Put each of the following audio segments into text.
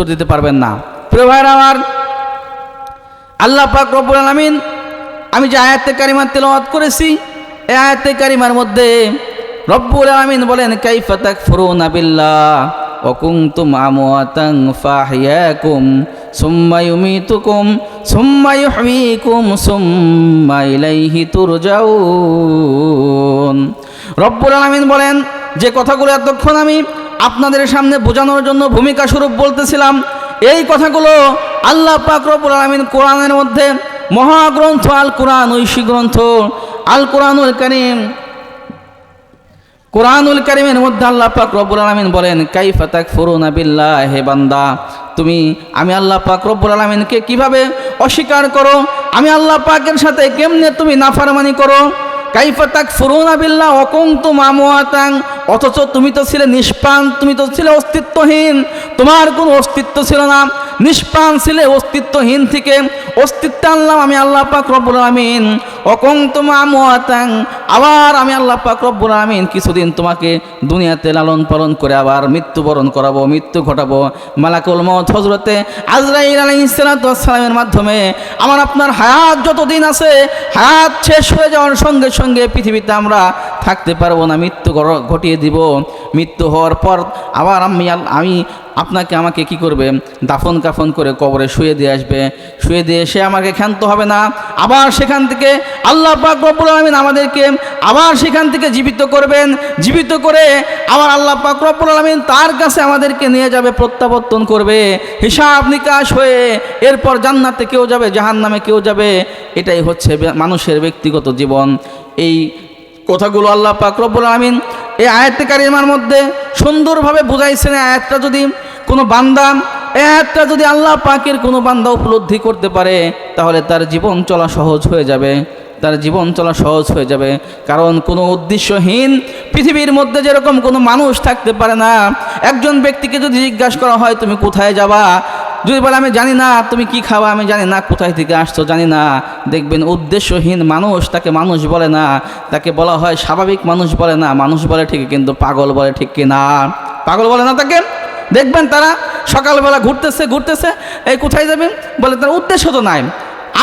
উত্তর দিতে পারবেন না। প্রিয় ভাইরা আমার, আল্লাহ পাক রব্বুল আলামিন আমি যে আয়াতে কারিমা তেলাওয়াত করেছি, এই আয়াতে কারিমার মধ্যে রব্বুল আলামিন বলেন কাইফা তাকফুরুনা বিল্লাহ ওয়া কুনতুম আমওয়াতান ফাহিয়াকুম সুম্মা ইউমীতুকুম সুম্মা ইউহয়ীকুম সুম্মা ইলাইহি তুরজাউন। রব্বুল আলামিন বলেন যে কথাগুলো এতক্ষণ আমি আপনাদের সামনে বোঝানোর জন্য ভূমিকা স্বরূপ বলতেছিলাম, এই কথাগুলো আল্লাহ পাক রব্বুল আলামিন কোরআনের মধ্যে মহাগ্রন্থ আল কোরআন, ঐশী গ্রন্থ আল কোরআনুল কারীম, কোরআনুল কারীমের মধ্যে আল্লাহ পাক রব্বুল আলামিন বলেন কাইফা তাকফুরুনা বিল্লাহ, হে বান্দা তুমি আমি আল্লাহ পাক রব্বুল আলামিনকে কিভাবে অস্বীকার করো, আমি আল্লাহ পাকের সাথে কেমনে তুমি নাফরমানি করো। কাইফা তাকফুরুনা বিল্লাহ ওয়া কুনতুম আমওয়াতান, অথচ তুমি তো ছিলে নিষ্প্রাণ, তুমি তো ছিলে অস্তিত্বহীন, তোমার কোনো অস্তিত্ব ছিল না, নিষ্প্রাণ ছিলে, অস্তিত্বহীন থেকে অস্তিত্ব আনলাম আমি আল্লাহ পাক রব্বুল আলামিন। ওয়া কুনতুম আমওয়াতান, আবার আমি আল্লাহ পাক রব্বুল আলামিন কিছুদিন তোমাকে দুনিয়াতে লালন পালন করে আবার মৃত্যুবরণ করাবো, মৃত্যু ঘটাবো। মালাকুল মউত হযরতে আজরাইল আলাইহিস সালাতু ওয়াস সালামের মাধ্যমে আমার আপনার হায়াত যতদিন আছে, হায়াত শেষ হয়ে যাওয়ার সঙ্গে সঙ্গে পৃথিবীতে আমরা থাকতে পারবো না, মৃত্যু ঘটিয়ে দিব। মৃত্যু হওয়ার পর আবার আমি আপনাকে আমাকে কি করবে, দাফন কাফন করে কবরে শুয়ে দিয়ে আসবে, শুয়ে দিয়ে এসে আমাকে ক্ষান্ত হবে না, আবার সেখান থেকে আল্লাহ পাক রব্বুল আলামিন আমাদেরকে আবার সেখান থেকে জীবিত করবেন, জীবিত করে আবার আল্লাহ পাক রব্বুল আলামিন তার কাছে আমাদেরকে নিয়ে যাবে, প্রত্যাবর্তন করবে, হিসাব নিকাশ হয়ে এরপর জান্নাতে কেউ যাবে, জাহান্নামে কেউ যাবে। এটাই হচ্ছে মানুষের ব্যক্তিগত জীবন। এই কথাগুলো আল্লাহ পাক রব্বুল আলামিন এই আয়াতে কারিমার মধ্যে সুন্দরভাবে বুঝাইছেন। আয়াতটা যদি কোনো বান্দা, এই আয়াতটা যদি আল্লাহ পাকের কোনো বান্দা উপলব্ধি করতে পারে, তাহলে তার জীবন চলা সহজ হয়ে যাবে, তার জীবন চলা সহজ হয়ে যাবে। কারণ কোনো উদ্দেশ্যহীন পৃথিবীর মধ্যে যেরকম কোনো মানুষ থাকতে পারে না। একজন ব্যক্তিকে যদি জিজ্ঞাসা করা হয় তুমি কোথায় যাবা, যদি বলে আমি জানি না, তুমি কি খাওয়া আমি জানি না, কোথায় থেকে আসছো জানি না, দেখবেন উদ্দেশ্যহীন মানুষ, তাকে মানুষ বলে না, তাকে বলা হয় স্বাভাবিক মানুষ বলে না, মানুষ বলে ঠিকই কিন্তু পাগল বলে, ঠিক কি না? পাগল বলে না তাকে। দেখবেন তারা সকালবেলা ঘুরতেছে, এই কোথায় যাবেন বলে, তার উদ্দেশ্য তো নাই।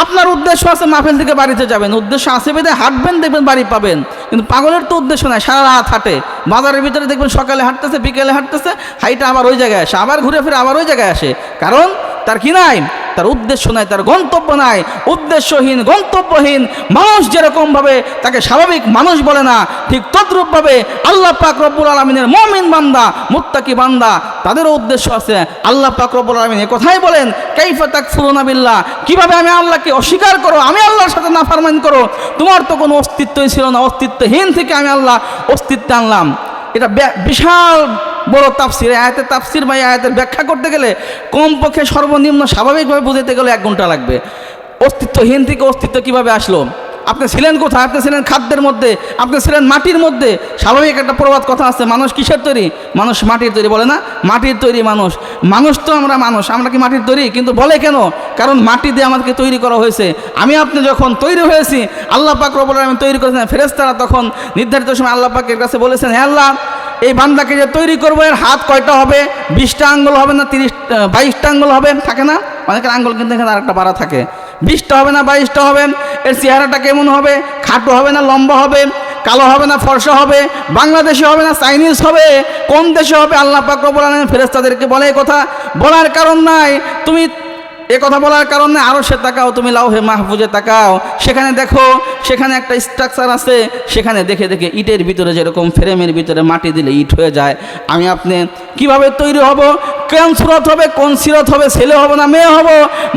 আপনার উদ্দেশ্য আছে মাহফিল থেকে বাড়িতে যাবেন, উদ্দেশ্য আছে বেঁধে হাঁটবেন, দেখবেন বাড়ি পাবেন। কিন্তু পাগলের তো উদ্দেশ্য নাই, সারা রাত হাঁটে, বাজারের ভিতরে দেখবেন সকালে হাঁটতেছে, বিকেলে হাঁটতেছে, হাইটা আবার ওই জায়গায় আসে, আবার ঘুরে ফিরে আবার ওই জায়গায় আসে। কারণ তার কি নাই, তার উদ্দেশ্য নাই, তার গন্তব্য নাই। উদ্দেশ্যহীন গন্তব্যহীন মানুষ যেরকমভাবে তাকে স্বাভাবিক মানুষ বলে না, ঠিক তদ্রূপভাবে আল্লাহ পাক রব্বুল আলামিনের মুমিন বান্দা, মুত্তাকি বান্দা, তাদেরও উদ্দেশ্য আছে। আল্লাহ পাক রব্বুল আলামিন এই কথাই বলেন কাইফা তাকফুরুনা বিল্লাহ, কিভাবে আমি আল্লাহকে অস্বীকার করো, আমি আল্লাহর সাথে নাফরমানি করো, তোমার তো কোনো অস্তিত্বই ছিল না, অস্তিত্বহীন থেকে আমি আল্লাহ অস্তিত্ব আনলাম। এটা বিশাল বড় তাফসির। আয়াতের তাফসির বা আয়াতের ব্যাখ্যা করতে গেলে কমপক্ষে সর্বনিম্ন স্বাভাবিকভাবে বুঝতে গেলে 1 ঘন্টা লাগবে। অস্তিত্বহীন থেকে অস্তিত্ব কিভাবে আসলো? আপনি ছিলেন কোথায়? আপনি ছিলেন খাদ্যের মধ্যে, আপনি ছিলেন মাটির মধ্যে। স্বাভাবিক একটা প্রবাদ কথা আছে, মানুষ কিসের তৈরি? মানুষ মাটির তৈরি, বলে না? মাটির তৈরি মানুষ। মানুষ তো আমরা কি মাটির তৈরি? কিন্তু বলে কেন? কারণ মাটি দিয়ে আমাদেরকে তৈরি করা হয়েছে। আমি আপনি যখন তৈরি হয়েছি, আল্লাহ পাক রব্বুল আলামিন তৈরি করেছেন। ফেরেশতারা তখন নির্ধারিত সময় আল্লাহ পাকের কাছে বলেছেন, হে আল্লাহ, এই বান্দাকে যে তৈরি করবো এর হাত কয়টা হবে? 20টা আঙ্গুল হবে না 22টা আঙ্গুল হবে? থাকে না অনেকের আঙ্গুল, কিন্তু এখানে আরেকটা বাড়া থাকে। 20টা হবে না 22টা হবে? এর চেহারাটা কেমন হবে? খাটো হবে না লম্বা হবে? কালো হবে না ফর্সা হবে? বাংলাদেশি হবে না চাইনিজ হবে? কোন দেশে হবে? আল্লাহ পাক রব্বুল আলামিন ফেরেশতাদেরকে বলে এই কথা বলার কারণ নাই। তুমি এ কথা বলার কারণে আরো সে তাকাও, তুমি লাউহে মাহফুজে তাকাও, সেখানে দেখো, সেখানে একটা স্ট্রাকচার আছে, সেখানে দেখে দেখে ইটের ভিতরে যেরকম ফ্রেমের ভিতরে মাটি দিলে ইট হয়ে যায়, আমি আপনি কিভাবে তৈরি হব, কোন সুরত হবে, কোন সিরত হবে, ছেলে হব না মেয়ে হব,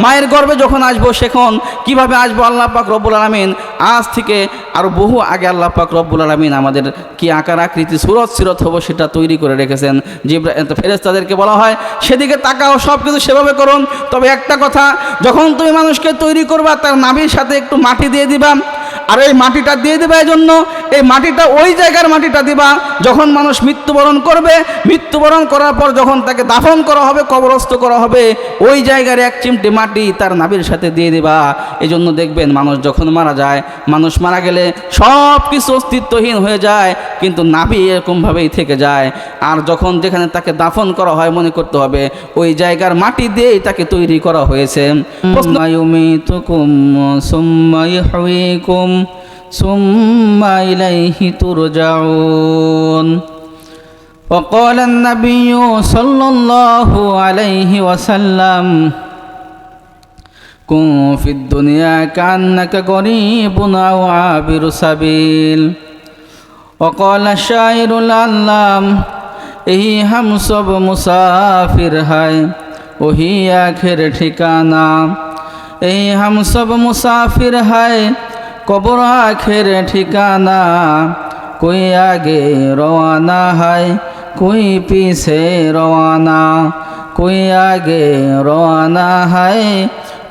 মায়ের গর্ভে যখন আসবো সেখন কিভাবে আসবো, আল্লাহ পাক রব্বুল আলামিন আজ থেকে আরো বহু আগে আল্লাহ পাক রব্বুল আলামিন আমাদের কি আকার আকৃতি সুরত সিরত হবো সেটা তৈরি করে রেখেছেন। ফেরেশতাদেরকে বলা হয় সেদিকে তাকাও, সব কিছু সেভাবে করুন। তবে একটা কথা, যখন তুমি মানুষকে তৈরি করবা তার নাভির সাথে একটু মাটি দিয়ে দিবা, আর এই মাটিটা দিয়ে দেবে এই জন্য, এই মাটিটা ওই জায়গার মাটিটা দিবা যখন মানুষ মৃত্যুবরণ করবে, মৃত্যুবরণ করার পর যখন তাকে দাফন করা হবে, কবরস্থ করা হবে, ওই জায়গার এক চিমটে মাটি তার নাভির সাথে দিয়ে দেবা। এই জন্য দেখবেন মানুষ যখন মারা যায়, মানুষ মারা গেলে সব কিছু অস্তিত্বহীন হয়ে যায়, কিন্তু নাভি এরকমভাবেই থেকে যায়। আর যখন যেখানে তাকে দাফন করা হয়, মনে করতে হবে ওই জায়গার মাটি দিয়েই তাকে তৈরি করা হয়েছে। ইউমিতুকুম সুম্মা ইহয়িকুম সুম্মা ইলাইহি তুরজাউন। وقال النبي صلى الله عليه وسلم كن في الدنيا كأنك غريب أو عابر سبيل وقال الشاعر العلام यही हम सब मुसाफिर है वही आखिर ठिकाना यही हम सब मुसाफिर है कब्र आखिर ठिकाना कोई आगे रवाना है कोई पीछे रवाना कोई आगे रवाना है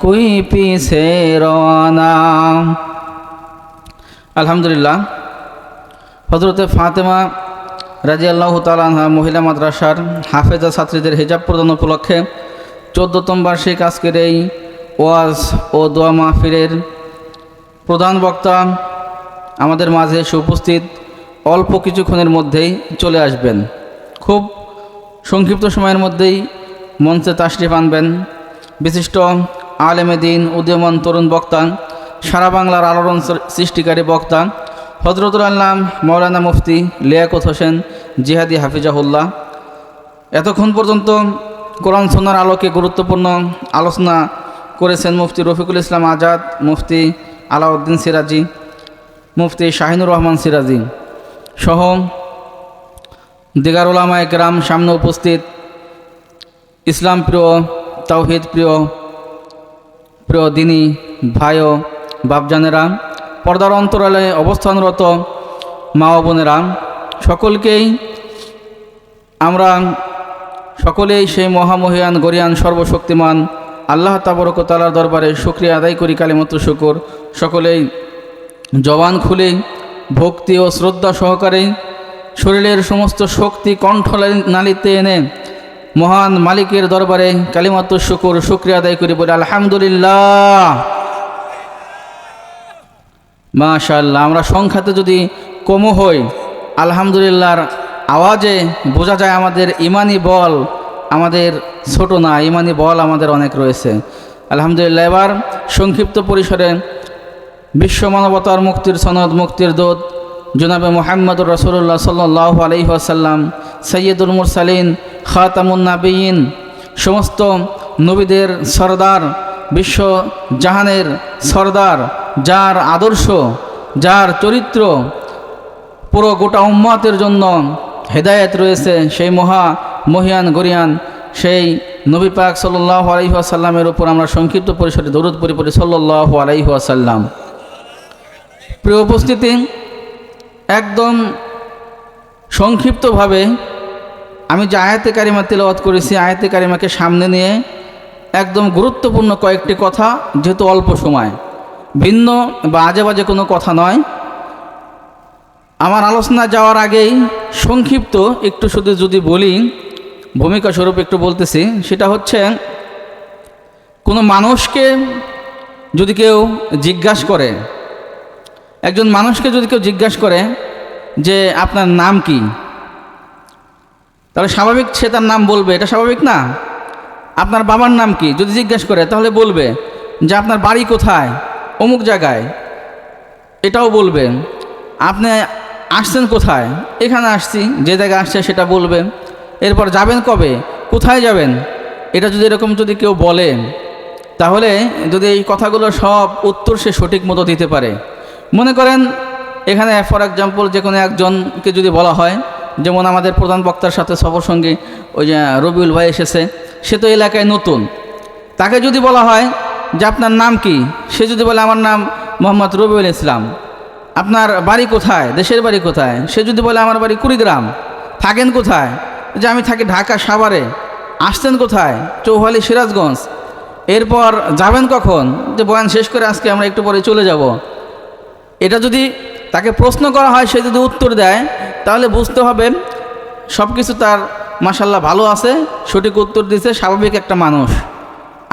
कोई पीछे रवाना। अल्हम्दुलिल्लाह। हज़रत फातिमा রাদিয়াল্লাহু তাআলা আনহা মহিলা মাদ্রাসার হাফেজা ছাত্রীদের হিজাব প্রদান উপলক্ষে 14তম বার্ষিক আজকের এই ওয়াজ ও দোয়া মাহফিলের প্রধান বক্তা আমাদের মাঝে এসে উপস্থিত, অল্প কিছুক্ষণের মধ্যেই চলে আসবেন। খুব সংক্ষিপ্ত সময়ের মধ্যেই মঞ্চে তাশরিফ আনবেন বিশিষ্ট আলেমে দ্বীন, উদীয়মান তরুণ বক্তা, সারা বাংলার আলোড়ন সৃষ্টিকারী বক্তা হযরতুল আল্লাম মাওলানা মুফতি লিয়াকত হোসেন জিহাদি হাফিজাহুল্লাহ। এতক্ষণ পর্যন্ত কোরআন সুন্নাহর আলোকে গুরুত্বপূর্ণ আলোচনা করেছেন মুফতি রফিকুল ইসলাম আজাদ, মুফতি আলাউদ্দিন সিরাজি, মুফতি শাহিনুর রহমান সিরাজি সহ দিগার উলামায়ে কেরাম। সামনে উপস্থিত ইসলাম প্রিয়, তাওহীদ প্রিয়, প্রিয় দিনী ভাই ও বাপজানেরা, পর্দার অন্তরালে অবস্থানরত মা ও বোনেরা, সকলকেই আমরা সকলেই সেই মহামহিয়ান গরিয়ান সর্বশক্তিমান আল্লাহ তাবারক ওয়া তাআলার দরবারে শুকরিয়া আদায় করি, কালিমাতুশ শুকর। সকলেই জবান খুলে ভক্তি ও শ্রদ্ধা সহকারে শরীরের সমস্ত শক্তি কণ্ঠ নালিতে এনে মহান মালিকের দরবারে কালিমাতুশ শুকর, শুকরিয়া আদায় করি, বলে আলহামদুলিল্লাহ, মাশাআল্লাহ। আমরা সংখ্যাতে যদি কমও হই, আলহামদুলিল্লাহর আওয়াজে বোঝা যায় আমাদের ইমানি বল আমাদের ছোট না, ইমানি বল আমাদের অনেক রয়েছে। আলহামদুলিল্লাহ। এবার সংক্ষিপ্ত পরিসরে বিশ্ব মানবতার মুক্তির সনদ, মুক্তির দূত জনাবে মুহাম্মদুর রাসূলুল্লাহ সাল্লাল্লাহু আলাইহি ওয়াসাল্লাম, সাইয়্যিদুল মুরসালিন, খাতামুন নাবিয়িন, সমস্ত নবীদের সরদার, বিশ্ব জাহানের সরদার, যার আদর্শ, যার চরিত্র পুরো গোটা উম্মতের জন্য হেদায়েত রয়েছে, সেই মহিয়ান গরিয়ান সেই নবী পাক সাল্লাল্লাহু আলাইহি ওয়াসাল্লামের উপর আমরা সংক্ষিপ্ত পরিসরে দরুদ পড়ি সাল্লাল্লাহু আলাইহি ওয়াসাল্লাম। প্রিয় উপস্থিতি, একদম সংক্ষিপ্তভাবে আমি যে আয়াতে কারিমা তিলাওয়াত করেছি, আয়াতে কারিমাকে সামনে নিয়ে একদম গুরুত্বপূর্ণ কয়েকটি কথা, যেহেতু অল্প সময়, ভিন্ন বা আজে বাজে কোনো কথা নয়। আমার আলোচনা যাওয়ার আগেই সংক্ষিপ্ত একটু শুধু যদি বলি, ভূমিকা স্বরূপ একটু বলতেছি, সেটা হচ্ছে কোনো মানুষকে যদি কেউ জিজ্ঞাসা করে, একজন মানুষকে যদি কেউ জিজ্ঞাসা করে যে আপনার নাম কি, তাহলে স্বাভাবিক সে তার নাম বলবে, এটা স্বাভাবিক না? আপনার বাবার নাম কি যদি জিজ্ঞাসা করে, তাহলে বলবে যে আপনার বাড়ি কোথায়, অমুক জায়গায়, এটাও বলবে। আপনি আসছেন কোথায়, এখানে আসছি, যে জায়গায় আসছে সেটা বলবে। এরপর যাবেন কবে, কোথায় যাবেন, এটা যদি এরকম যদি কেউ বলে, তাহলে যদি এই কথাগুলো সব উত্তর সে সঠিক মতো দিতে পারে। মনে করেন এখানে ফর এক্সাম্পল যে কোনো একজনকে যদি বলা হয়, যেমন আমাদের প্রধান বক্তার সাথে সফর সঙ্গী ওই যে রবিউল ভাই এসেছে, সে তো এলাকায় নতুন, তাকে যদি বলা হয় যে আপনার নাম কি, সে যদি বলে আমার নাম মোহাম্মদ রবিউল ইসলাম, আপনার বাড়ি কোথায়, দেশের বাড়ি কোথায়, সে যদি বলে আমার বাড়ি কুড়িগ্রাম, থাকেন কোথায়, যে আমি থাকি ঢাকা সাভারে, আসছেন কোথায়, চৌহালি সিরাজগঞ্জ, এরপর যাবেন কখন, যে বয়ান শেষ করে আজকে আমরা একটু পরে চলে যাব, এটা যদি তাকে প্রশ্ন করা হয়, সে যদি উত্তর দেয়, তাহলে বুঝতে হবে সব কিছু তার মাশাআল্লাহ ভালো আছে, সঠিক উত্তর দিচ্ছে, স্বাভাবিক একটা মানুষ।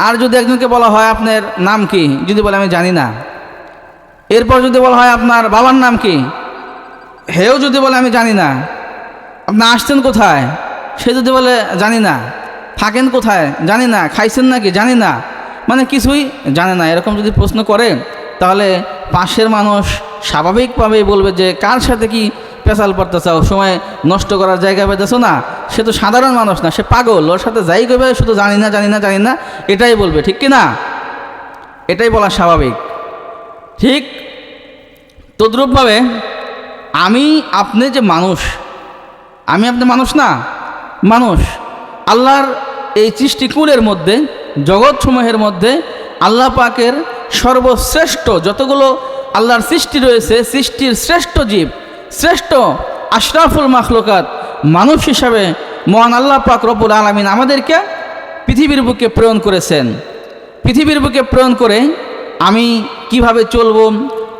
আর যদি একজনকে বলা হয় আপনার নাম কি, যদি বলে আমি জানি না, এরপর যদি বলা হয় আপনার বাবার নাম কি, হেও যদি বলে আমি জানি না, আপনি আসছেন কোথায়, সে যদি বলে জানি না, থাকেন কোথায় জানি না, খাইছেন নাকি জানি না, মানে কিছুই জানে না, এরকম যদি প্রশ্ন করে, তাহলে পাশের মানুষ স্বাভাবিকভাবেই বলবে যে কার সাথে কি পেশাল পড়তে চাও, সময় নষ্ট করার জায়গা পেতেছো না, সে তো সাধারণ মানুষ না, সে পাগল, ওর সাথে যাই করবে শুধু জানি না জানি না জানি না এটাই বলবে, ঠিক কি না? এটাই বলা স্বাভাবিক। ঠিক তদ্রূপভাবে আমি আপনি যে মানুষ, আমি আপনি মানুষ না, মানুষ আল্লাহর এই সৃষ্টিকুলের মধ্যে, জগৎসমূহের মধ্যে আল্লাহ পাকের সর্বশ্রেষ্ঠ যতগুলো আল্লাহর সৃষ্টি রয়েছে, সৃষ্টির শ্রেষ্ঠ জীব, শ্রেষ্ঠ আশরাফুল মাখলুকাত মানুষ হিসাবে মহান আল্লাহ পাক রব্বুল আলামিন আমাদেরকে পৃথিবীর বুকে প্রেরণ করেছেন। পৃথিবীর বুকে প্রেরণ করে আমি কিভাবে চলবো,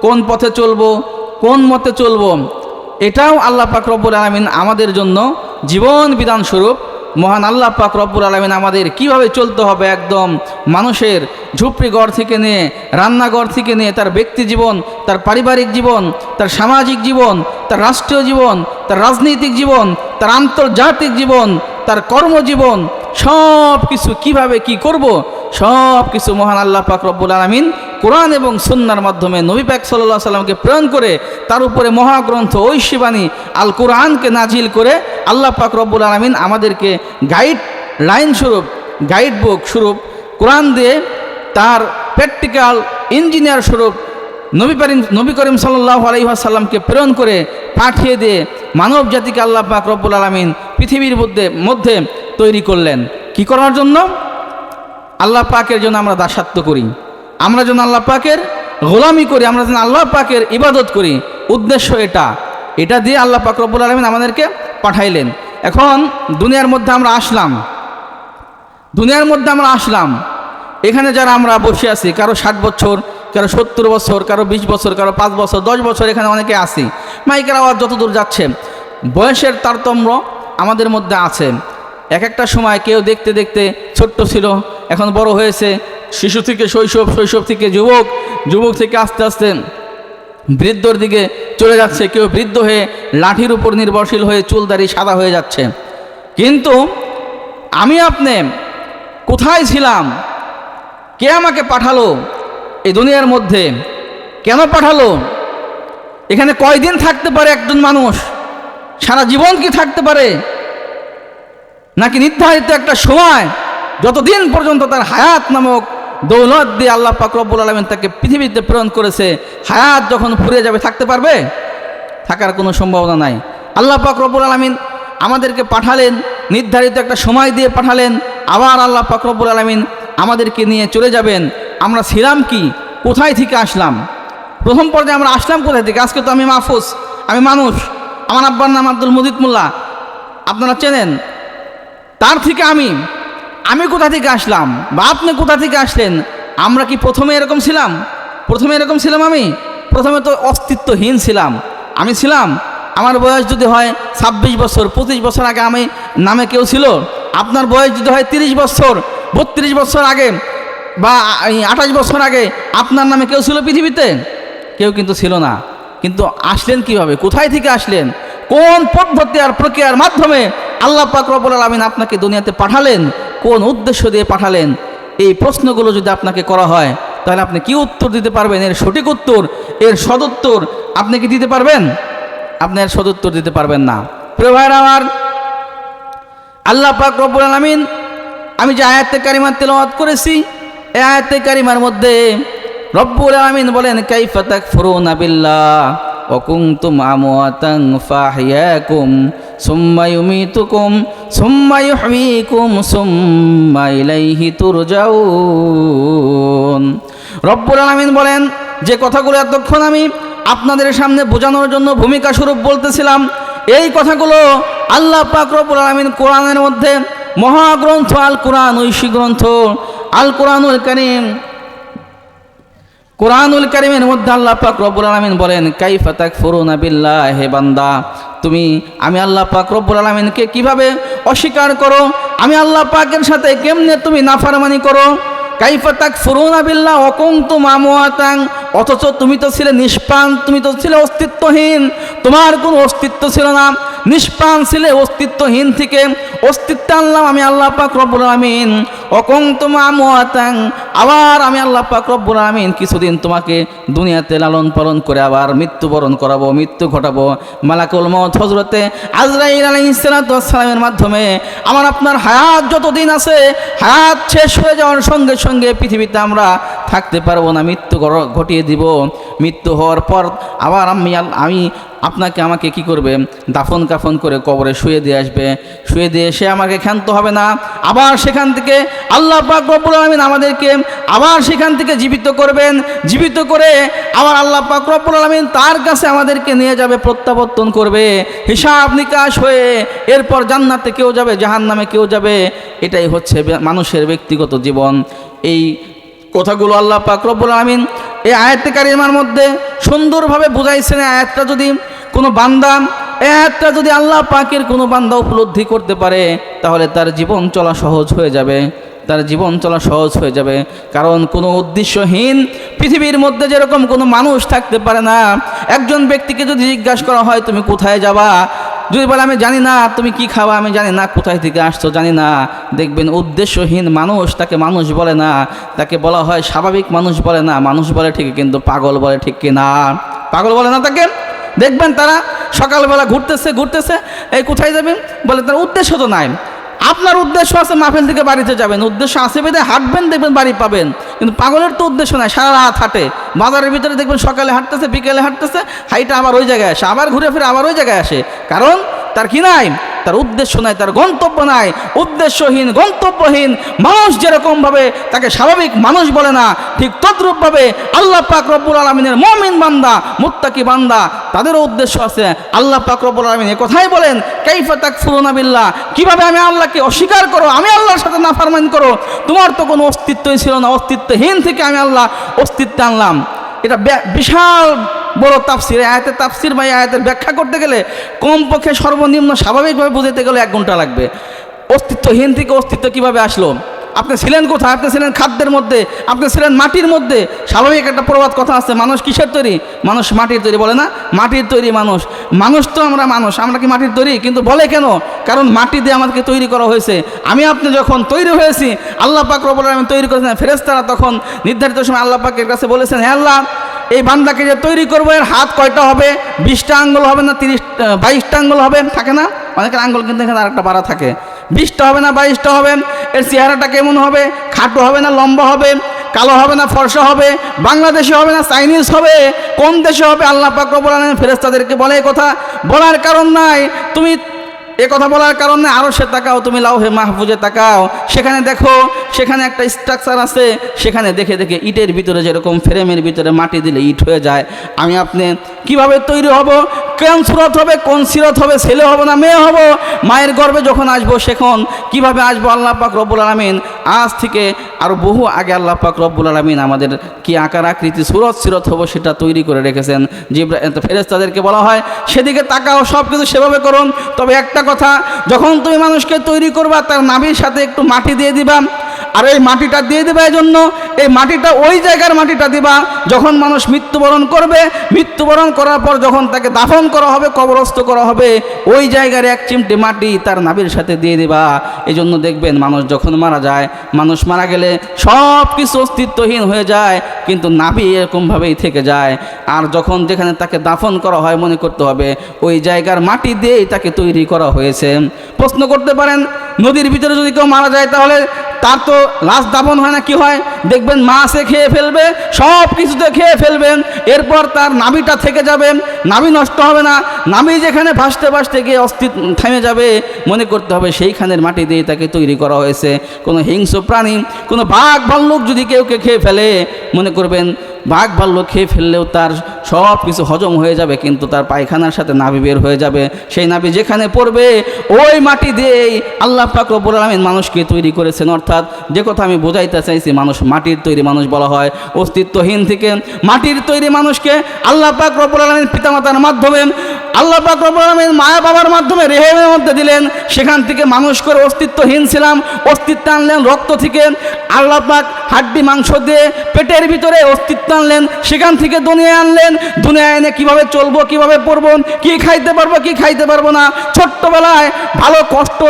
কোন পথে চলবো, কোন মতে চলবো, এটাও আল্লাহ পাক রব্বুল আলামিন আমাদের জন্য জীবন বিধান স্বরূপ মহান আল্লাহ পাক রব্বুল আলামিন আমাদের কিভাবে চলতে হবে, একদম মানুষের ঝুপড়ি ঘর থেকে নিয়ে, রান্নাঘর থেকে নিয়ে, তার ব্যক্তি জীবন, তার পারিবারিক জীবন, তার সামাজিক জীবন, তার রাষ্ট্রীয় জীবন, তার রাজনৈতিক জীবন, তার আন্তর্জাতিক জীবন, তার কর্মজীবন, সব কিছু কীভাবে কি করব, সব কিছু মহান আল্লাহ পাক রব্বুল আলামিন কোরআন এবং সুন্নাহর মাধ্যমে নবী পাক সাল্লাল্লাহু আলাইহি সাল্লামকে প্রেরণ করে, তার উপরে মহাগ্রন্থ ঐশীবাণী আল কোরআনকে নাজিল করে আল্লাহ পাক রব্বুল আলামিন আমাদেরকে গাইড লাইন স্বরূপ, গাইড বুক স্বরূপ কোরআন দিয়ে, তার প্র্যাকটিক্যাল ইঞ্জিনিয়ার স্বরূপ নবী করিম সাল্লাল্লাহু আলাইহি ওয়াসাল্লামকে প্রেরণ করে পাঠিয়ে দিয়ে মানব জাতিকে আল্লাহ পাক রব্বুল আলামিন পৃথিবীর মধ্যে তৈরি করলেন। কি করার জন্য? আল্লাহ পাকের জন্য আমরা দাসত্ব করি, আমরা যেন আল্লাহ পাকের গোলামি করি, আমরা যেন আল্লাহ পাকের ইবাদত করি। উদ্দেশ্য এটা দিয়ে আল্লাহ পাক রব্বুল আলামিন আমাদেরকে পাঠাইলেন। এখন দুনিয়ার মধ্যে আমরা আসলাম, এখানে যারা আমরা বসে আছি, কারো 60 বছর, কারো 70 বছর, কারো 20 বছর, কারো 5 বছর, 10 বছর, এখানে অনেকে আছি। মাইকের আওয়াজ যতদূর যাচ্ছে, বয়সের তারতম্য আমাদের মধ্যে আছে। এক একটা সময় কেউ দেখতে দেখতে ছোট্ট ছিল, এখন বড় হয়েছে, শিশু থেকে শৈশব, শৈশব থেকে যুবক, যুবক থেকে আস্তে আস্তে বৃদ্ধর দিকে চলে যাচ্ছে, কেউ বৃদ্ধ হয়ে লাঠির উপর নির্ভরশীল হয়ে চুলদারি সাদা হয়ে যাচ্ছে। কিন্তু আমি আপনি কোথায় ছিলাম? কে আমাকে পাঠালো এই দুনিয়ার মধ্যে? কেন পাঠালো? এখানে কয়দিন থাকতে পারে একজন মানুষ? সারা জীবন কি থাকতে পারে? নাকি নির্ধারিত একটা সময়, যতদিন পর্যন্ত তার হায়াত নামক দৌলত দিয়ে আল্লাহ পাক রব্বুল আলামিন তাকে পৃথিবীতে প্রেরণ করেছে, হায়াত যখন ফুরিয়ে যাবে থাকতে পারবে? থাকার কোনো সম্ভাবনা নাই। আল্লাহ পাক রব্বুল আলামিন আমাদেরকে পাঠালেন, নির্ধারিত একটা সময় দিয়ে পাঠালেন, আবার আল্লাহ পাক রব্বুল আলামিন আমাদেরকে নিয়ে চলে যাবেন। আমরা ছিলাম কি? কোথায় থেকে আসলাম? প্রথম পর্যায়ে আমরা আসলাম কোথায় থেকে? আজকে তো আমি মাহফুজ, আমি মানুষ, আমার আব্বার নাম আব্দুল মজিদ মোল্লা, আপনারা চেনেন। তার থেকে আমি কোথা থেকে আসলাম, বা আপনি কোথা থেকে আসলেন? আমরা কি প্রথমে এরকম ছিলাম? আমি প্রথমে তো অস্তিত্বহীন ছিলাম। আমি ছিলাম, আমার বয়স যদি হয় 26 বছর, 25 বছর আগে আমি নামে কেউ ছিল? আপনার বয়স যদি হয় 30 বছর, 32 বছর আগে বা 28 বছর আগে, আপনার নামে কেউ ছিল পৃথিবীতে? কেউ কিন্তু ছিল না। কিন্তু আসলেন কিভাবে? কোথায় থেকে আসলেন? কোন পদ্ধতি আর প্রক্রিয়ার মাধ্যমে আল্লাহ পাক রব্বুল আলামিন আপনাকে দুনিয়াতে পাঠালেন? কোন উদ্দেশ্য দিয়ে পাঠালেন? এই প্রশ্নগুলো যদি আপনাকে করা হয়, তাহলে আপনি কি উত্তর দিতে পারবেন? এর সঠিক উত্তর, এর সদুত্তর আপনি কি দিতে পারবেন? আপনি এর সদুত্তর দিতে পারবেন না। প্রিয় ভাইরা আমার, আল্লাহ পাক রব্বুল আলামিন, আমি যে আয়াতে কারিমা তেলাওয়াত করেছি, এই আয়াতে কারিমার মধ্যে রব্বুল আলামিন বলেন, কাইফা তাকফুরুনা বিল্লাহ ওয়া কুনতুম আমওয়াতান ফাহইয়াকুম সুম্মা ইউমীতুকুম সুম্মা ইউহয়ীকুম সুম্মা ইলাইহি তুরজাউন। রব্বুল আলামিন বলেন, যে কথাগুলো এতক্ষণ আমি আপনাদের সামনে বোঝানোর জন্য ভূমিকা স্বরূপ বলতেছিলাম, এই কথাগুলো আল্লাহ পাক রব্বুল আলামিন কোরআনের মধ্যে, মহাগ্রন্থ আল কোরআন, ঐশী গ্রন্থ আল কোরআনুল কারীম, কোরআনুল কারীমের মধ্যে আল্লাহ পাক রব্বুল আলামিন বলেন কাইফা তাকফুরুনা বিল্লাহ, হে বান্দা তুমি আমি আল্লাহ পাক রব্বুল আলামিনকে কিভাবে অস্বীকার করো, আমি আল্লাহ পাকের সাথে কেমনে তুমি নাফরমানি করো। কাইফা তাকফুরুনা বিল্লাহ ওয়া কুনতুম আমওয়াতান, অথচ তুমি তো ছিলে নিষ্প্রাণ, তুমি তো ছিলে অস্তিত্বহীন, তোমার কোনো অস্তিত্ব ছিল না, নিষ্প্রাণ ছিলে, অস্তিত্বহীন থেকে অস্তিত্ব আনলাম আমি আল্লাহ পাক রব্বুল আলামিন। ওয়া কুনতুম আমওয়াতান, আবার আমি আল্লাহ পাক রব্বুল আলামিন কিছুদিন তোমাকে দুনিয়াতে লালন পালন করে আবার মৃত্যুবরণ করাবো, মৃত্যু ঘটাবো। মালাকুল মউত হযরতে আজরাইল আলাইহিস সালাতু ওয়াস সালামের মাধ্যমে আমার আপনার হায়াত যতদিন আছে, হায়াত শেষ হয়ে যাওয়ার সঙ্গে সঙ্গে পৃথিবীতে আমরা থাকতে পারবো না, মৃত্যু ঘটিয়ে দিব। মৃত্যু হওয়ার পর আবার আমি আপনাকে আমাকে কি করবে, দাফন কাফন করে কবরে শুয়ে দিয়ে আসবে, শুয়ে দিয়ে এসে আমাকে ক্ষান্ত হবে না, আবার সেখান থেকে আল্লাহ পাক রব্বুল আলামিন আমাদেরকে আবার সেখান থেকে জীবিত করবেন, জীবিত করে আবার আল্লাহ পাক রব্বুল আলামিন তার কাছে আমাদেরকে নিয়ে যাবে, প্রত্যাবর্তন করবে, হিসাব নিকাশ হয়ে এরপর জান্নাতে কেউ যাবে, জাহান্নামে কেউ যাবে। এটাই হচ্ছে মানুষের ব্যক্তিগত জীবন। এই কথাগুলো আল্লাহ পাক রব্বুল আলামিন এই আয়াতে কারিমার মধ্যে সুন্দরভাবে বুঝাইছেন। আয়াতটা যদি কোনো বান্দা, আয়াতটা যদি আল্লাহ পাকের কোনো বান্দা উপলব্ধি করতে পারে, তাহলে তার জীবন চলা সহজ হয়ে যাবে, তার জীবন চলা সহজ হয়ে যাবে। কারণ কোনো উদ্দেশ্যহীন পৃথিবীর মধ্যে যেরকম কোনো মানুষ থাকতে পারে না। একজন ব্যক্তিকে যদি জিজ্ঞাসা করা হয় তুমি কোথায় যাবা, যদি বলে আমি জানি না, তুমি কি খাওয়া আমি জানি না, কোথায় থেকে আসছো জানি না, দেখবেন উদ্দেশ্যহীন মানুষ, তাকে মানুষ বলে না, তাকে বলা হয় স্বাভাবিক মানুষ বলে না, মানুষ বলে ঠিকই কিন্তু পাগল বলে, ঠিক কিনা? পাগল বলে না তাকে। দেখবেন তারা সকালবেলা ঘুরতেছে, এই কোথায় যাবেন বলে, তার উদ্দেশ্য তো নাই। আপনার উদ্দেশ্য আছে মাহফিল থেকে বাড়িতে যাবেন, উদ্দেশ্য আছে বেঁধে হাঁটবেন, দেখবেন বাড়ি পাবেন। কিন্তু পাগলের তো উদ্দেশ্য নাই, সারা রাত হাঁটে, বাজারের ভিতরে দেখবেন সকালে হাঁটতেছে, বিকেলে হাঁটতেছে, হাইটা আবার ওই জায়গায় আসে, আবার ঘুরে ফিরে আবার ওই জায়গায় আসে। কারণ তার কি নাই, তার উদ্দেশ্য নাই, তার গন্তব্য নাই। উদ্দেশ্যহীন গন্তব্যহীন মানুষ যেরকমভাবে তাকে স্বাভাবিক মানুষ বলে না, ঠিক তদ্রূপভাবে আল্লাহ পাক রব্বুল আলামিনের মুমিন বান্দা, মুত্তাকি বান্দা, তাদেরও উদ্দেশ্য আছে। আল্লাহ পাক রব্বুল আলামিন কথাই বলেন কাইফা তাকফুরুনা বিল্লাহ, কিভাবে আমি আল্লাহকে অস্বীকার করো, আমি আল্লাহর সাথে নাফরমানি করো, তোমার তো কোনো অস্তিত্বই ছিল না, অস্তিত্বহীন থেকে আমি আল্লাহ অস্তিত্ব আনলাম। এটা বিশাল বড় তাফসির। আয়াতের তাফসির বা আয়াতের ব্যাখ্যা করতে গেলে কমপক্ষে সর্বনিম্ন স্বাভাবিকভাবে বুঝতে গেলে 1 ঘন্টা লাগবে। অস্তিত্বহীন থেকে অস্তিত্ব কিভাবে আসলো? আপনি ছিলেন কোথায়? আপনি ছিলেন খাদ্যের মধ্যে, আপনি ছিলেন মাটির মধ্যে। স্বাভাবিক একটা প্রবাদ কথা আছে, মানুষ কিসের তৈরি? মানুষ মাটির তৈরি, বলে না? মাটির তৈরি মানুষ। মানুষ তো আমরা কি মাটির তৈরি? কিন্তু বলে কেন? কারণ মাটি দিয়ে আমাদেরকে তৈরি করা হয়েছে। আমি আপনি যখন তৈরি হয়েছি, আল্লাহ পাক রব্বুল আলামিন তৈরি করেছেন। ফেরেশতারা তখন নির্ধারিত সময় আল্লাহ পাকের কাছে বলেছেন, হে আল্লাহ, এই বান্দাকে যে তৈরি করবো এর হাত কয়টা হবে? 20টা আঙ্গুল হবে না 22টা আঙ্গুল হবে? থাকে না অনেকের আঙ্গুল, কিন্তু এখানে আরেকটা বাড়া থাকে। 20টা হবে না 22টা হবে? এর চেহারাটা কেমন হবে? খাটো হবে না লম্বা হবে? কালো হবে না ফর্সা হবে? বাংলাদেশি হবে না চাইনিজ হবে? কোন দেশে হবে? আল্লাহ পাক রব্বুল আলামিন ফেরেশতাদেরকে বলে এই কথা বলার কারণ নাই। তুমি এ কথা বলার কারণে আরো সে তাকাও, তুমি লাউহে মাহফুজে তাকাও, সেখানে দেখো, সেখানে একটা স্ট্রাকচার আছে, সেখানে দেখে দেখে ইটের ভিতরে যেরকম ফ্রেমের ভিতরে মাটি দিলে ইট হয়ে যায়, আমি আপনি কিভাবে তৈরি হব, কোন সুরত হবে, কোন সিরত হবে, ছেলে হব না মেয়ে হব, মায়ের গর্ভে যখন আসবো সেখন কিভাবে আসবো, আল্লাহ পাক রব্বুল আলামিন আজ থেকে আরো বহু আগে আল্লাহ পাক রব্বুল আলামিন আমাদের কি আকার আকৃতি সুরত সিরত হবো সেটা তৈরি করে রেখেছেন। ফেরেশতাদেরকে বলা হয় সেদিকে তাকাও, সব কিছু সেভাবে করুন। তবে একটা কথা, যখন তুমি মানুষকে তৈরি করবা তার নাভির সাথে একটু মাটি দিয়ে দিবা, আর এই মাটিটা দিয়ে দেবে এই জন্য, এই মাটিটা ওই জায়গার মাটিটা দিবা যখন মানুষ মৃত্যুবরণ করবে, মৃত্যুবরণ করার পর যখন তাকে দাফন করা হবে, কবরস্থ করা হবে, ওই জায়গার 1 চিমটে মাটি তার নাভির সাথে দিয়ে দিবা। এই জন্য দেখবেন মানুষ যখন মারা যায়, মানুষ মারা গেলে সব কিছু অস্তিত্বহীন হয়ে যায়, কিন্তু নাভি এরকমভাবেই থেকে যায়। আর যখন যেখানে তাকে দাফন করা হয়, মনে করতে হবে ওই জায়গার মাটি দিয়েই তাকে তৈরি করা হয়েছে। প্রশ্ন করতে পারেন, নদীর ভিতরে যদি কেউ মারা যায় তাহলে তার তো লাশ দাফন হয় না, কি হয়? দেখবেন মাছে খেয়ে ফেলবে, সব কিছুতে খেয়ে ফেলবেন, এরপর তার নাভিটা থেকে যাবে, নাভি নষ্ট হবে না, নাভি যেখানে ভাসতে ভাসতে গিয়ে অস্তিত্ব থেমে যাবে, মনে করতে হবে সেইখানের মাটি দিয়ে তাকে তৈরি করা হয়েছে। কোনো হিংস্র প্রাণী, কোনো বাঘ ভাল্লুক যদি কেউকে খেয়ে ফেলে, মনে করবেন বাঘ ভাল্লুক খেয়ে ফেললেও তার সব কিছু হজম হয়ে যাবে, কিন্তু তার পায়খানার সাথে নাভি বের হয়ে যাবে। সেই নাভি যেখানে পড়বে ওই মাটি দিয়েই আল্লাহ পাক রব্বুল আলামিন মানুষকে তৈরি করেছেন। অর্থাৎ যে কথা আমি বোঝাইতে চাইছি, মানুষ মাটির তৈরি মানুষ বলা হয়। অস্তিত্বহীন থেকে মাটির তৈরি মানুষকে আল্লাহ পাক রব্বুল আলামিন পিতামাতার মাধ্যমে, আল্লাহ পাক রব্বুল আলামিন মায়া বাবার মাধ্যমে রেহেমের মধ্যে দিলেন। সেখান থেকে মানুষ করে অস্তিত্বহীন ছিলাম, অস্তিত্ব আনলেন রক্ত থেকে। আল্লাহ পাক হাড্ডি মাংস দিয়ে পেটের ভিতরে অস্তিত্ব আনলেন, সেখান থেকে দুনিয়ায় আনলেন। দুনিয়ায় এনে কীভাবে চলবো, কীভাবে পড়বো, কী খাইতে পারবো, কী খাইতে পারবো না। ছোট্টবেলায় ভালো কষ্ট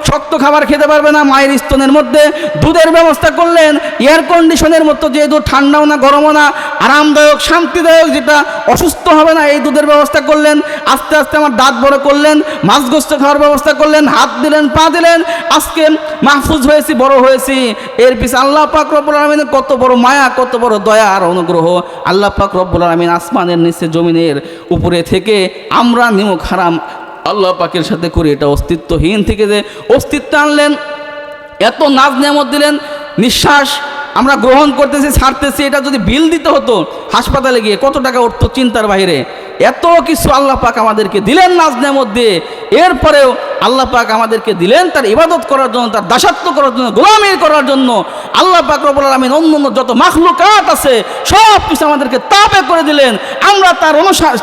শক্ত খাবার খেতে পারবে না, মায়ের স্তনের মধ্যে দুধের ব্যবস্থা করলেন। এয়ার কন্ডিশনের মতো যে দুধ ঠান্ডাও না গরমও না, আরামদায়ক শান্তিদায়ক, যেটা অসুস্থ হবে না, এই দুধের ব্যবস্থা করলেন। আস্তে আস্তে আমার দাঁত বড় করলেন, মাছ গোস্ত খাওয়ার ব্যবস্থা করলেন, হাত দিলেন, পা দিলেন। আজকে মাহফুজ হয়েছি, বড় হয়েছি। এর পিছনে আল্লাহ পাক রব্বুল আলামিনের কত বড় মায়া, কত বড় দয়া আর অনুগ্রহ। আল্লাহ পাক রব্বুল আলামিন আসমানের নিচে জমিনের উপরে থেকে আমরা নিমক হারাম আল্লাহ পাকের সাথে করি। এটা অস্তিত্বহীন থেকে যে অস্তিত্ব আনলেন, এত নাজ নেয়ামত দিলেন। নিঃশ্বাস আমরা গ্রহণ করতেছি, ছাড়তেছি, এটা যদি বিল দিতে হতো হাসপাতালে গিয়ে কত টাকা উঠতো চিন্তার বাইরে। এত কিছু আল্লাহ পাক আমাদেরকে দিলেন নাজ নেয়ামত দিয়ে। এরপরেও আল্লাহ পাক আমাদেরকে দিলেন তার ইবাদত করার জন্য, তার দাসত্ব করার জন্য, গোলামি করার জন্য। আল্লাহ পাক রব্বুল আলামিন অন্য যত মাখলুকাত আছে সব কিছু আমাদেরকে তাবে করে দিলেন। আমরা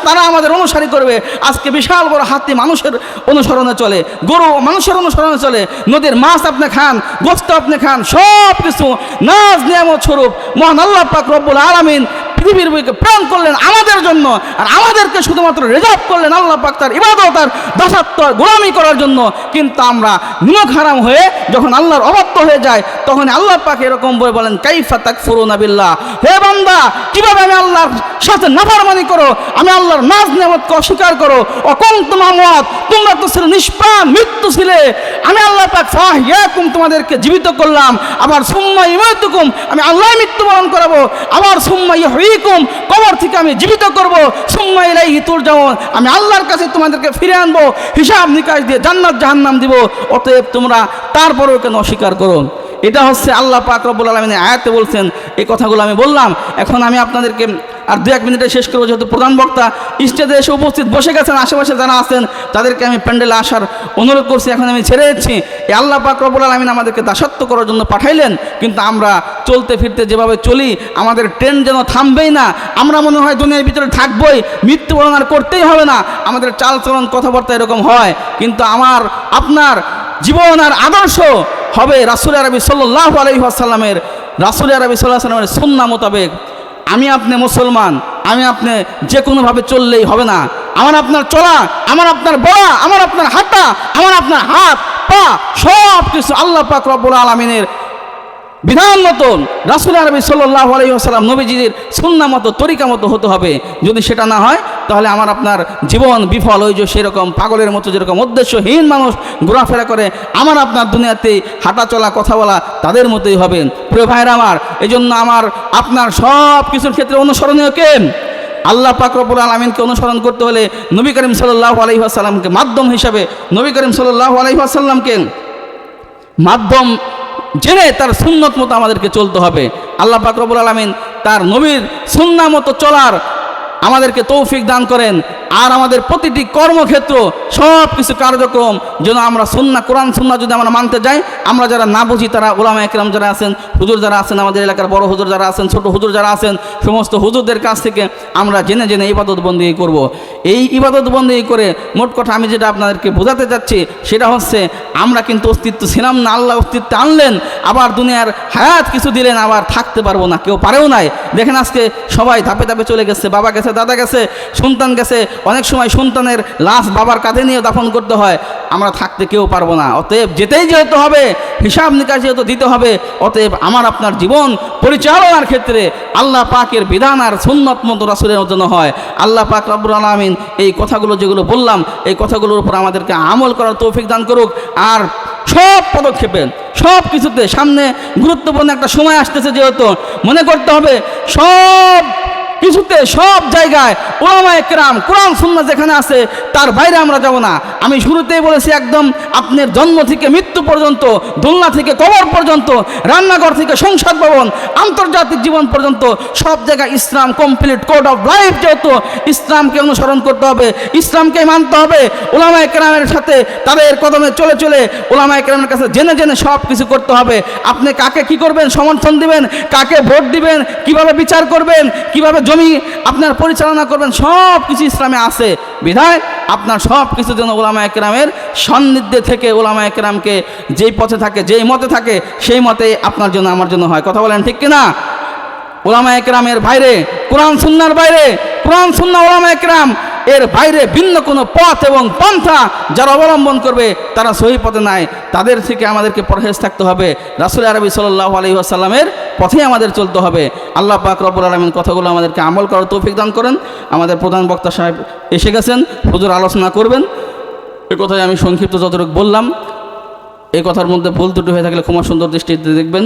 তারা আমাদের অনুসারী করবে। আজকে বিশাল বড় হাতি মানুষের অনুসরণে চলে, গরু মানুষের অনুসরণে চলে, নদীর মাছ আপনি খান, গোস্ত আপনি খান, সব কিছু নাজ নিয়ামত স্বরূপ মহান আল্লাহ পাক রব্বুল আলামিন পৃথিবীর বুকে প্রেরণ করলেন আমাদের জন্য। আর আমাদেরকে শুধুমাত্র রিজার্ভ করলেন আল্লাহ পাক তার ইবাদত আর দাসত্ব গোলামি করার জন্য। কিন্তু আমরা নিমক হারাম হয়ে যখন আল্লাহর অবাধ্য হয়ে যায়, তখন আল্লাহ পাক এরকম বলে বলেন, কাইফা তাকফুরুনা বিল্লাহ, হে বান্দা কিভাবে আমি আল্লাহর সাথে নাফরমানি করো, আমি আল্লাহর নাজ নেয়ামতকে অস্বীকার করো। অকুনতুম আমওয়াত, তোমরা তো ছিলে নিষ্প্রাণ, মৃত্যু ছিলে। আমি আল্লাহ পাক ফাহইয়াকুম, তোমাদেরকে জীবিত করলাম। আবার সুম্মা ইউমীতুকুম, আমি আল্লাহ মৃত্যুবরণ করাবো। আবার সুম্মা ইউহয়িকুম, কবর থেকে আমি জীবিত করব। সুম্মা ইলাইহি তুরজাউন, আমি আল্লাহর কাছে তোমাদেরকে ফিরে আনবো, হিসাব নিকাশ দিয়ে জান্নাত জাহান্নাম দিব। অতএব তোমরা তারপরেও কেন অস্বীকার করো? এটা হচ্ছে আল্লাহ পাক রব্বুল আলামিনের আয়াতে বলছেন। এই কথাগুলো আমি বললাম। এখন আমি আপনাদেরকে আর 2-1 মিনিটে শেষ করবো, যেহেতু প্রধান বক্তা স্টেজে এসে উপস্থিত বসে গেছেন। আশেপাশে যারা আছেন তাদেরকে আমি প্যান্ডেলে আসার অনুরোধ করছি। এখন আমি ছেড়ে দিচ্ছি। এই আল্লাহ পাক রব্বুল আলামিন আমাদেরকে দাসত্ব করার জন্য পাঠাইলেন, কিন্তু আমরা চলতে ফিরতে যেভাবে চলি, আমাদের ট্রেন যেন থামবেই না। আমরা মনে হয় দুনিয়ার ভিতরে থাকবই, মৃত্যুবরণ আর করতেই হবে না। আমাদের চালচলন কথাবার্তা এরকম হয়, কিন্তু আমার আপনার জীবন আর আদর্শ হবে রাসূল আরবি সাল্লাল্লাহু আলাইহি ওয়াসাল্লামের, রাসূল আরবি সাল্লাল্লাহু আলাইহি ওয়াসাল্লামের সুন্নাহ মোতাবেক। আমি আপনি মুসলমান, আমি আপনি যে কোনোভাবে চললেই হবে না। আমার আপনার চলা, আমার আপনার বলা, আমার আপনার হাঁটা, আমার আপনার হাত পা সব কিছু আল্লাহ পাক রব্বুল আলামিনের বিধান মতন, রাসূল আরবি সাল্লাল্লাহু আলাইহি ওয়াসাল্লাম নবীজির সুন্নাহ মতো, তরিকা মতো হতে হবে। যদি সেটা না হয় তাহলে আমার আপনার জীবন বিফল। ওই যে সেরকম পাগলের মতো যেরকম উদ্দেশ্যহীন মানুষ ঘোরাফেরা করে, আমার আপনার দুনিয়াতে হাঁটা চলা কথা বলা তাদের মতোই হবে। প্রিয় ভাইরা আমার, এই জন্য আমার আপনার সব কিছুর ক্ষেত্রে অনুসরণীয় কে? আল্লাহ পাক রব্বুল আলামিনকে অনুসরণ করতে হলে নবী করিম সাল্লাল্লাহু আলাইহি ওয়াসাল্লামকে মাধ্যম হিসাবে, নবী করিম সাল্লাল্লাহু আলাইহি ওয়াসাল্লামকে মাধ্যম জেনে তার সুন্নত মতো আমাদেরকে চলতে হবে। আল্লাহ পাক রব্বুল আলামিন তার নবীর সুন্নাহ মতো চলার আমাদেরকে তৌফিক দান করেন। আর আমাদের প্রতিটি কর্মক্ষেত্র সব কিছু কার্যক্রম যেন আমরা সুন্নাহ, কোরআন সুন্নাহ যদি আমরা মানতে যাই, আমরা যারা না বুঝি তারা উলামা একরাম যারা আছেন, হুজুর যারা আছেন, আমাদের এলাকার বড় হুজুর যারা আছেন, ছোট হুজুর যারা আছেন, সমস্ত হুজুরদের কাছ থেকে আমরা জেনে জেনে ইবাদত বন্দেগী করব। এই ইবাদত বন্দেগী করে মোট কথা আমি যেটা আপনাদেরকে বোঝাতে চাচ্ছি সেটা হচ্ছে, আমরা কিন্তু অস্তিত্ব ছিলাম না, আল্লাহ অস্তিত্ব আনলেন, আবার দুনিয়ার হায়াত কিছু দিলেন, আবার থাকতে পারবো না, কেউ পারেও নাই। দেখেন আজকে সবাই ধাপে ধাপে চলে গেছে, বাবা গেছে, দাদা গেছে, সন্তান গেছে। অনেক সময় সন্তানের লাশ বাবার কাঁধে নিয়ে দাফন করতে হয়। আমরা থাকতে কেউ পারবো না। অতএব যেতেই যেহেতু হবে, হিসাব নিকাশ যেহেতু দিতে হবে, অতএব আমার আপনার জীবন পরিচালনার ক্ষেত্রে আল্লাহ পাকের বিধান আর সুন্নত মতো রাসূলের জন্য হয়। আল্লাহ পাক রব্বুল আলামিন এই কথাগুলো যেগুলো বললাম, এই কথাগুলোর উপর আমাদেরকে আমল করার তৌফিক দান করুক। আর সব পদক্ষেপে, সব কিছুতে সামনে গুরুত্বপূর্ণ একটা সময় আসতেছে, যেহেতু মনে করতে হবে সব কিছুতে সব জায়গায় উলামায়ে কেরাম কোরআন সুন্নাহ যেখানে আছে তার বাইরে আমরা যাব না। আমি শুরুতেই বলেছি একদম আপনার জন্ম থেকে মৃত্যু পর্যন্ত, দোলনা থেকে কবর পর্যন্ত, রান্নাঘর থেকে সংসদ ভবন, আন্তর্জাতিক জীবন পর্যন্ত সব জায়গায় ইসলাম কমপ্লিট কোড অফ লাইফ। যেহেতু ইসলামকে অনুসরণ করতে হবে, ইসলামকে মানতে হবে, উলামায়ে কেরামের সাথে তাদের কদমে চলে চলে উলামায়ে কেরামের কাছে জেনে জেনে সব কিছু করতে হবে। আপনি কাকে কি করবেন, সমর্থন দিবেন, কাকে ভোট দিবেন, কিভাবে বিচার করবেন, কিভাবে জমি আপনার পরিচালনা করবেন, সব কিছু ইসলামে আছে। বিধায় আপনার সব কিছুর জন্য উলামায়ে কেরামের সান্নিধ্যে থেকে উলামায়ে কেরামকে যেই পথে থাকে, যেই মতে থাকে, সেই মতে আপনার জন্য আমার জন্য হয়। কথা বলেন ঠিক কিনা? উলামায়ে কেরামের বাইরে, কোরআন সুন্নাহর বাইরে, কোরআন সুন্নাহ উলামায়ে কেরাম এর বাইরে ভিন্ন কোনো পথ এবং পন্থা যারা অবলম্বন করবে তারা সহি পথে নাই। তাদের থেকে আমাদেরকে পরহেজ থাকতে হবে। রাসূল আরবি সাল্লাল্লাহু আলাইহি ওয়াসাল্লামের পথেই আমাদের চলতে হবে। আল্লাহ পাক রব্বুল আলামিন কথাগুলো আমাদেরকে আমল করার তৌফিক দান করেন। আমাদের প্রধান বক্তা সাহেব এসে গেছেন, হুজুর আলোচনা করবেন। এই কথাই আমি সংক্ষিপ্ত যতটুকু বললাম। এই কথার মধ্যে ভুল ত্রুটি হয়ে থাকলে ক্ষমা সুন্দর দৃষ্টিতে দেখবেন।